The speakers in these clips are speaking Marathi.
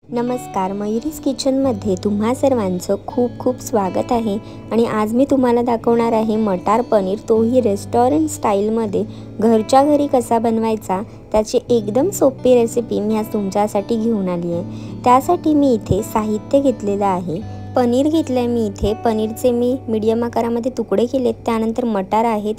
नमस्कार, मयुरीज किचनमध्ये तुम्हा सर्वांचं खूप खूप स्वागत आहे। आणि आज मी तुम्हाला दाखवणार आहे मटार पनीर, तोही रेस्टॉरंट स्टाईलमध्ये घरच्या घरी कसा बनवायचा त्याची एकदम सोपी रेसिपी मी आज तुमच्यासाठी घेऊन आली आहे। त्यासाठी मी इथे साहित्य घेतलेलं आहे। पनीर घेतलं आहे मी इथे। पनीरचे मी मीडियम आकारामध्ये तुकडे केलेत। त्यानंतर मटार आहेत,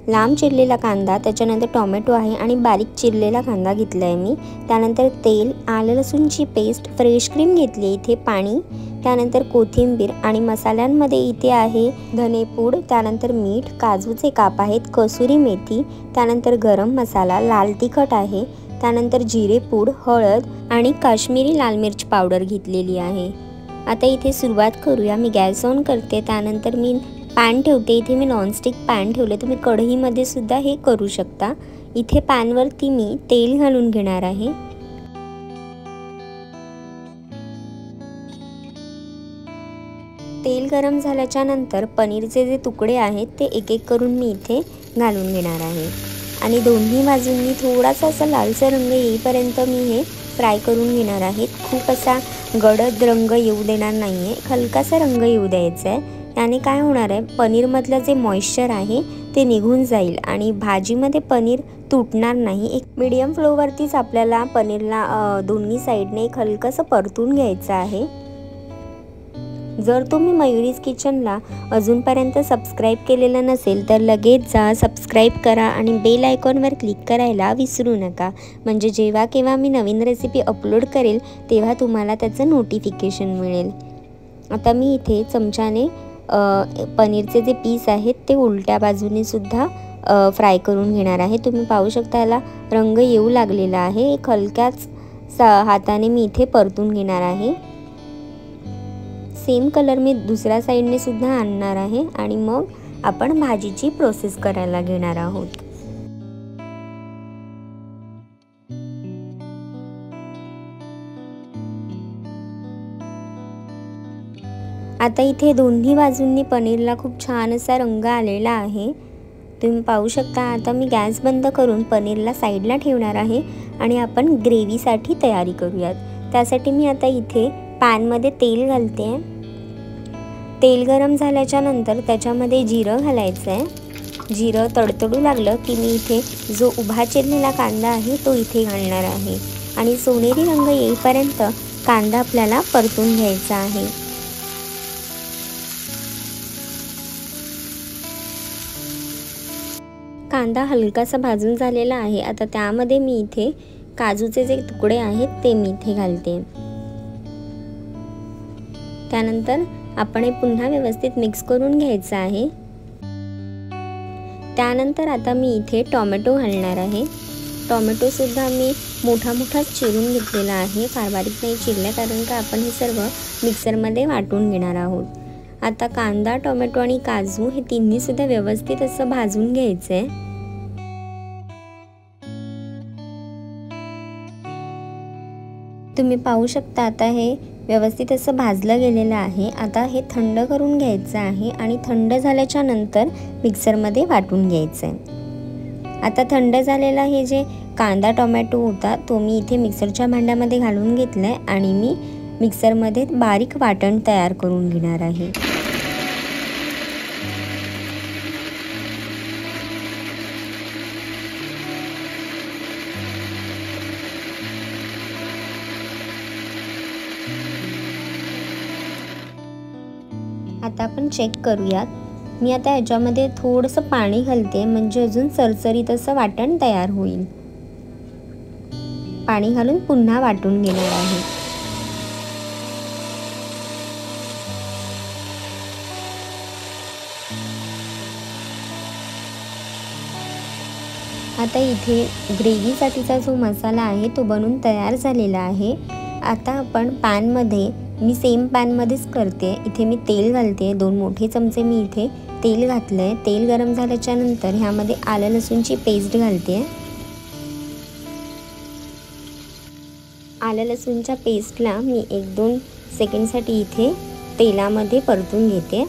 लांब चिरलेला कांदा, त्याच्यानंतर टोमॅटो आहे आणि बारीक चिरलेला कांदा घेतला आहे मी। त्यानंतर तेल, आलं लसूणची पेस्ट, फ्रेश क्रीम घेतली इथे, पाणी, त्यानंतर कोथिंबीर आणि मसाल्यांमध्ये इथे आहे धनेपूड, त्यानंतर मीठ, काजूचे काप आहेत, कसुरी मेथी, त्यानंतर गरम मसाला, लाल तिखट आहे, त्यानंतर जिरेपूड, हळद आणि काश्मीरी लाल मिर्च पावडर घेतलेली आहे। आता इथे सुरुवात करूया। मी गॅस ऑन करते। त्यानंतर मी पॅन ठेवते। इथे मी नॉनस्टिक पॅन ठेवले, तुम्ही कढईमध्ये सुद्धा हे करू शकता। इथे पॅनवरती मी तेल घालून घेणार आहे। तेल गरम झाल्याच्या नंतर पनीरचे जे तुकडे आहेत ते एक एक करून मी इथे घालून घेणार आहे आणि दोन्ही बाजूंनी थोडासा असा लालसर रंग येईपर्यंत मी हे फ्राय करून घेणार आहे। खूप असा गडद रंग येऊ देणार नाहीये, हलकासा रंग येऊ द्यायचा आहे। याने काय होणार आहे, पनीरमधलं जे मॉइश्चर आहे ते निघून जाईल आणि भाजीमध्ये पनीर तुटणार नाही। एक मीडियम फ्लोवरतीच आपल्याला पनीरला दोन्ही साईडने एक हलकंसं परतून घ्यायचं आहे। जर तुम्ही मयुरीज किचनला अजूनपर्यंत सबस्क्राईब केलेलं नसेल तर लगेच जा, सबस्क्राईब करा आणि बेल आयकॉनवर क्लिक करायला विसरू नका, म्हणजे जेव्हा केव्हा मी नवीन रेसिपी अपलोड करेल तेव्हा तुम्हाला त्याचं नोटिफिकेशन मिळेल। आता मी इथे चमच्याने पनीरचे जे पीस आहेत ते उलट्या बाजूने सुद्धा फ्राय करून घेणार आहे। तुम्ही पाहू शकता याला रंग येऊ लागलेला आहे। एक हलक्याच हाताने मी इथे परतून घेणार आहे। सेम कलर मी दुसऱ्या साईडने सुद्धा आणणार आहे आणि मग आपण भाजीची प्रोसेस करायला घेणार आहोत। आता इथे दोन्ही बाजूंनी पनीरला खूप छान असा रंग आलेला आहे, तुम्ही पाहू शकता। आता मी गॅस बंद करून पनीरला साईडला ठेवणार आहे आणि आपण ग्रेव्हीसाठी तयारी करूयात। त्यासाठी मी आता इथे पॅनमध्ये तेल घालते। तेल गरम झाल्याच्या नंतर त्याच्यामध्ये जिरं घालायचं आहे। जिरं तडतडू लागलं की मी इथे जो उभा चिरलेला कांदा आहे तो इथे घालणार आहे आणि सोनेरी रंग येईपर्यंत कांदा आपल्याला परतून घ्यायचा आहे। कांदा हलकासा भाजून झालेला आहे। आता त्यामध्ये मी इथे काजूचे जे तुकडे आहेत ते मी इथे घालते। त्यानंतर आपण हे पुन्हा व्यवस्थित मिक्स करून घ्यायचं आहे। त्यानंतर आता मी इथे टोमॅटो घालणार आहे। टोमॅटो सुद्धा मी मोठा चिरून घेतलेला आहे, फार बारीक नाही चिरला, कारण का आपण हे सर्व मिक्सरमध्ये वाटून घेणार आहोत। आता कांदा, टोमॅटो आणि काजू हे तिन्ही सुद्धा व्यवस्थित असं भाजून घ्यायचं आहे। तुम्ही पाहू शकता आता हे व्यवस्थित असं भाजलं गेलेलं आहे। आता हे थंड करून घ्यायचं आहे आणि थंड झाल्याच्या नंतर मिक्सरमध्ये वाटून घ्यायचं आहे। आता थंड झालेला हे जे कांदा टोमॅटो होता तो मी इथे मिक्सरच्या भांड्यामध्ये घालून घेतलाय आणि मी मिक्सरमध्ये बारीक वाटण तयार करून घेणार आहे। आता आपण चेक करूयात। मी आता याच्यामध्ये थोडंसं पाणी घालते, म्हणजे अजून सरसरीत असं वाटण तयार होईल। पाणी घालून पुन्हा वाटून घेणार आहे। आता इथे ग्रेव्हीसाठीचा जो मसाला आहे तो बनून तयार झालेला आहे। आता आपण पॅनमध्ये, मी सेम पॅनमध्येच करते, इथे मी तेल घालते। 2 मोठे चमचे मी इथे तेल घातलंय। तेल गरम झाल्याच्या नंतर ह्यामध्ये आलं लसूणची पेस्ट घालते। आलं लसूणच्या पेस्टला मी 1-2 सेकंडसाठी इथे तेलामध्ये परतून घेते।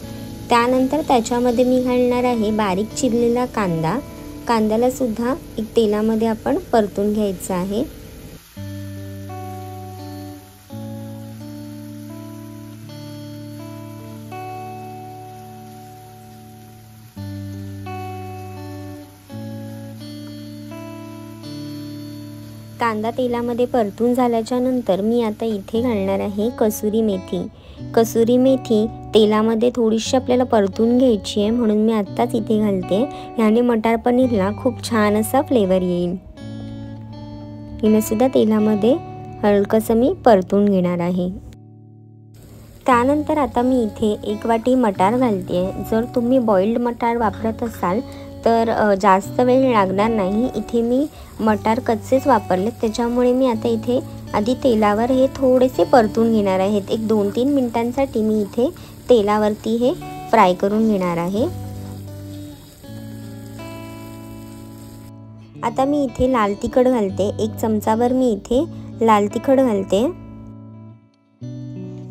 त्यानंतर त्याच्यामध्ये मी घालणार आहे बारीक चिरलेला कांदा। कांद्याला सुद्धा एक तेलामध्ये आपण परतून घ्यायचं आहे। कांदा तेलामध्ये परतून झाल्याच्या नंतर मी आता इथे घालणार आहे कसुरी मेथी। कसुरी मेथी तेलामध्ये थोडीशी आपल्याला परतून घ्यायची आहे, म्हणून मी आत्ताच इथे घालते। याने मटार पनीरला खूप छान असा फ्लेवर येईल। हिने सुद्धा तेलामध्ये हलकंसं मी परतून घेणार आहे। त्यानंतर आता मी इथे 1 वाटी मटार घालते। जर तुम्ही बॉइल्ड मटार वापरत असाल तर जास्त वेळ लागणार नाही। इथे मी मटार कच्चेच वापरले, त्याच्यामुळे मी आता इथे आधी तेलावर हे थोडेसे परतून घेणार आहेत। एक 2-3 मिनिटांसाठी मी इथे तेलावरती हे फ्राय करून घेणार आहे। आता मी इथे लाल तिखट घालते। 1 चमचाभर मी इथे लाल तिखट घालते।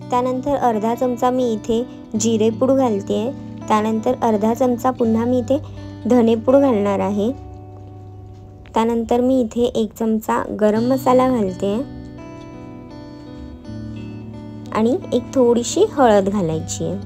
त्यानंतर अर्धा चमचा मी इथे जिरेपूड घालते। त्यानंतर अर्धा चमचा पुन्हा मी इथे धनेपूड घालणार आहे। त्यानंतर मी इथे 1 चमचा गरम मसाला घालते आणि एक थोडीशी हळद घालायची आहे।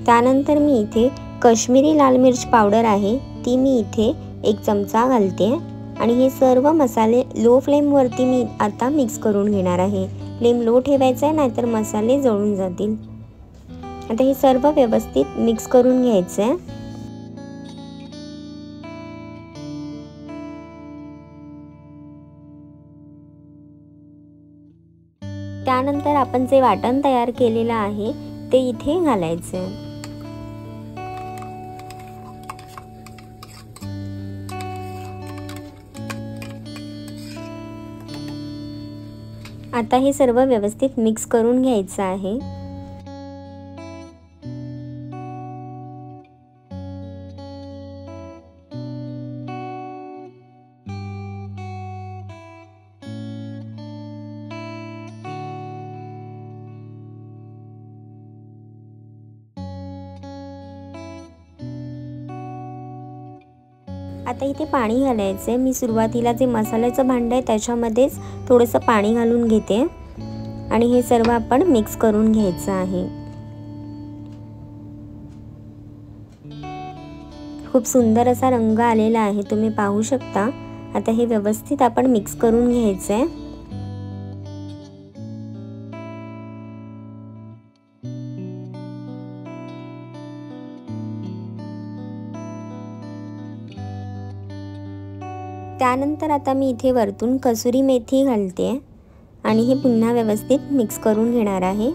त्यानंतर मी इथे काश्मीरी लाल मिर्च पावडर आहे, ती मी इथे 1 चमचा घालते आणि हे सर्व मसाले लो फ्लेमवरती मी आता मिक्स करून घेणार आहे। फ्लेम लो ठेवायचा आहे, नाहीतर मसाले जळून जातील। आता हे सर्व व्यवस्थित मिक्स करून घ्यायचं आहे। त्यानंतर आपण जे वाटण तयार केलेलं आहे ते इथे घालायचे। आता हे सर्व व्यवस्थित मिक्स करून घ्यायचं आहे। आता इथे पाणी घालायचं आहे। मी सुरुवातीला जे मसाल्याचं भांडं आहे त्याच्यामध्येच थोडंसं पाणी घालून घेते आणि हे सर्व आपण मिक्स करून घ्यायचं आहे। खूप सुंदर असा रंग आलेला आहे, तुम्ही पाहू शकता। आता हे व्यवस्थित आपण मिक्स करून घ्यायचं आहे। त्यानंतर आता मी इथे वरतून कसुरी मेथी घालते आणि हे पुन्हा व्यवस्थित मिक्स करून घेणार आहे।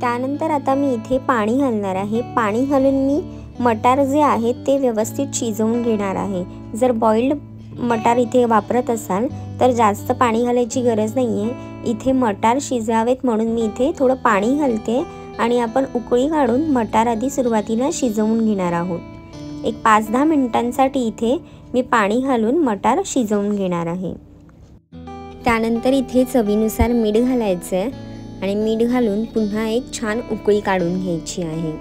त्यानंतर आता मी इथे पाणी घालणार आहे। पाणी घालून मी मटार जे आहेत ते व्यवस्थित शिजवून घेणार आहे। जर बॉइल्ड मटार इथे वापरत असाल तर जास्त पाणी घालायची गरज नाही आहे। इथे मटार शिजावेत म्हणून मी इथे थोडं पाणी घालते आणि आपण उकळी काढून मटार आधी सुरुवातीला शिजवून घेणार आहोत। एक 5-10 मिनिटांसाठी इथे मी पाणी घालून मटार शिजवून घेणार आहे। त्यानंतर इथे चवीनुसार मीठ घालायचं आहे आणि मीठ घालून पुन्हा एक छान उकळी काढून घ्यायची आहे।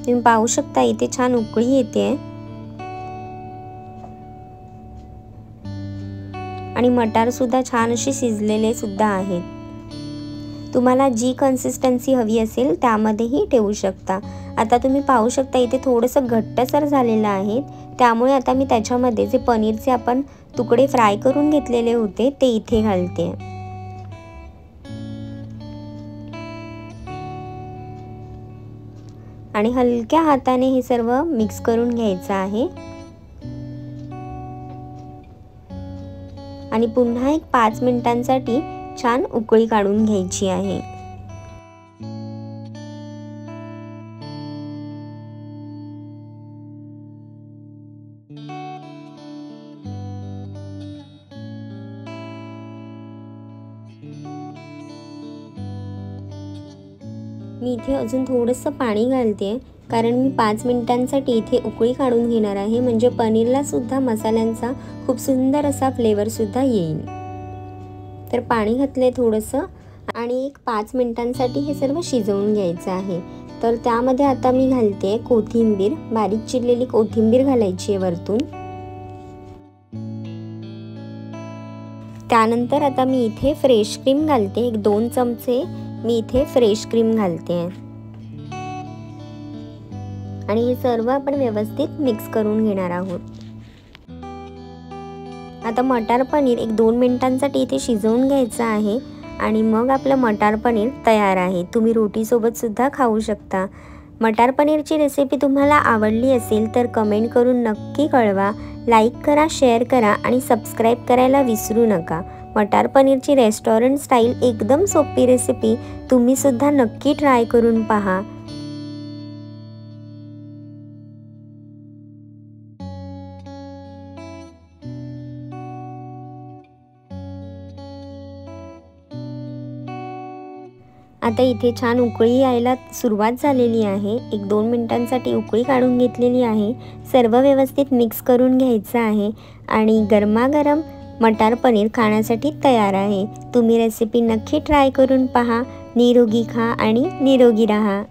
तुम्ही पाहू शकता इथे छान उकळी येते आणि मटार सुद्धा छान असे शिजलेले सुद्धा आहेत। तुम्हाला जी कन्सिस्टन्सी हवी असेल त्यामध्येही ठेवू शकता। आता तुम्ही पाहू शकता इथे थोडंसं घट्टसर झालेलं आहे, त्यामुळे आता मी त्याच्यामध्ये जे पनीरचे आपण तुकडे फ्राय करून घेतलेले होते ते इथे घालते आणि हलक्या हाताने हे सर्व मिक्स करून घ्यायचं आहे आणि पुन्हा एक 5 मिनिटांसाठी छान उकळी काढून घ्यायची आहे। मी इथे अजून थोडंसं पाणी घालते, कारण मी 5 मिनिटांसाठी इथे उकळी काढून घेणार आहे, म्हणजे पनीरला सुद्धा मसाल्यांचा खूप सुंदर असा फ्लेवर सुद्धा येईल। तर पाणी घातले थोडंसं आणि एक 5 मिनिटांसाठी हे सर्व शिजवून घ्यायचं आहे। तर त्यामध्ये आता मी घालते कोथिंबीर, बारीक चिरलेली कोथिंबीर घालायची आहे वरतून। त्यानंतर आता मी इथे फ्रेश क्रीम घालते। 1-2 चमचे मी इथे फ्रेश क्रीम घालते आणि हे सर्व आपण व्यवस्थित मिक्स करून घेणार आहोत। आता मटार पनीर 1-2 मिनिटांसाठी इथे शिजवून घ्यायचं आहे आणि मग आपलं मटार पनीर तयार आहे। तुम्ही रोटीसोबत सुद्धा खाऊ शकता। मटार पनीरची रेसिपी तुम्हाला आवडली असेल तर कमेंट करून नक्की कळवा। लाईक करा, शेअर करा आणि सबस्क्राईब करायला विसरू नका। मटार पनीरची रेस्टॉरंट स्टाईल एकदम सोपी रेसिपी तुम्ही सुद्धा नक्की ट्राय करून पहा। आता इथे छान उकळी यायला सुरुवात झालेली आहे। 1-2 मिनिटांसाठी उकळी काढून घेतलेली आहे। सर्व व्यवस्थित मिक्स करून घ्यायचं आहे आणि गरमागरम मटार पनीर खाण्यासाठी तयार आहे। तुम्ही रेसिपी नक्की ट्राय करून पहा। निरोगी खा आणि निरोगी राहा।